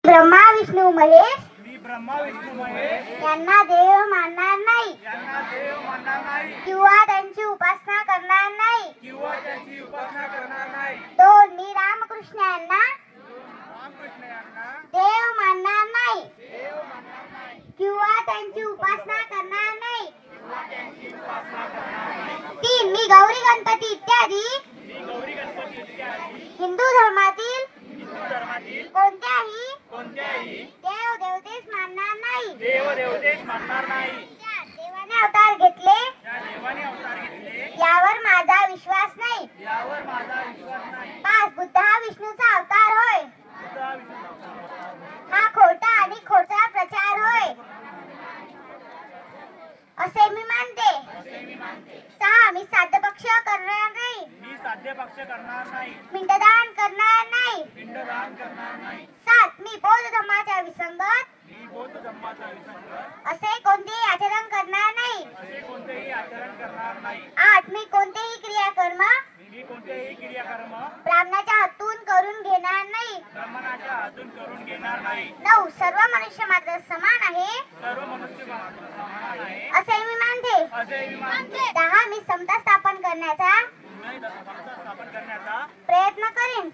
ब्रह्मा विष्णू महेश यांना देव मानणार नाही किंवा त्यांची उपासना करणार नाही। दोन, मी रामकृष्ण यांना देव मानणार नाही किंवा त्यांची उपासना करणार नाही। तीन, मी गौरी गणपती इत्यादी हिंदू धर्मातील कोणत्याही देव देवतेस मानणार नाही। चार, देवाने अवतार घेतले यावर माझा विश्वास नाही। पाच, बुद्ध हा विष्णूचा अवतार होय, हा खोटा आणि खोटा प्रचार होय असे मी मानते। सहा, मी साध्यपक्ष करणार नाही, पिंडदान करणार नाही। सात, मी बौद्ध धर्माच्या विसंगत असे कोणतेही आचरण करणार नाही। आठ, मी कोणतेही क्रियाकर्म ब्राह्मणाच्या हातून करून घेणार नाही। नऊ, सर्व मनुष्य मात्र समान आहे असे मी मानते। दहा, मी समता स्थापन करण्याचा प्रयत्न करेन।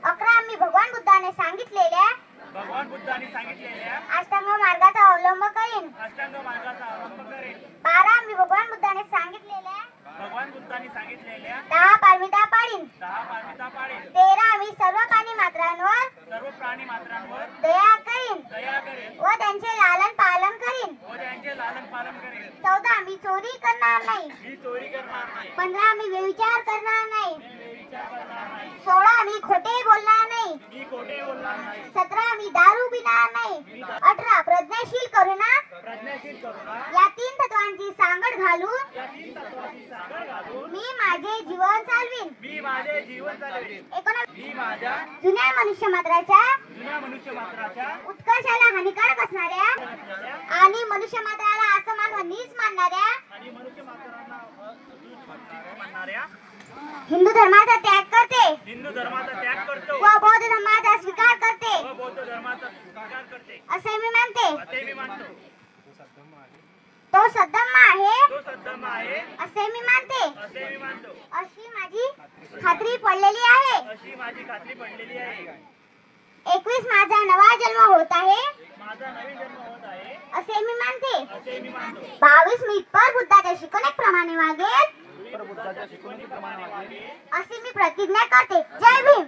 11, मी भगवान बुद्धाने सांगितलेल्या अष्टांग मार्गाचा अवलंब करेन। 12, मी भगवान बुद्धाने सांगितलेल्या 10 पारमिता पाळीन। 13, मी सर्व प्राणी मात्रांवर दया करीन व त्यांचे लालन पालन करीन। 14, मी चोरी करणार नाही। 15, मी व्यभिचार करणार नाही। 16, मी खोटे बोलणार नाही। 17, मी दारू पिणार नाही। 18, प्रज्ञाशील करुणा या 3 तत्वांची सांगड घालून मी माझे जीवन चालवीन। 19, जुन्या मनुष्य मात्राच्या उत्कर्षाला हानिकारक असणाऱ्या आणि मनुष्य मात्राला असमान व नीच मानणाऱ्या हिंदू धर्माचा त्याग करते व बौद्ध धर्माचा स्वीकार करते असे मी मानते। तो सद्धम्म आहे असे मी मानते। अशी माझी खात्री पडलेली आहे। 21, माझा नवा जन्म होत आहे असे मी मानते। 22, मी परबुद्धाच्या शिकवणीप्रमाणे वागेल अशी मी प्रतिज्ञा करते। जय भीम।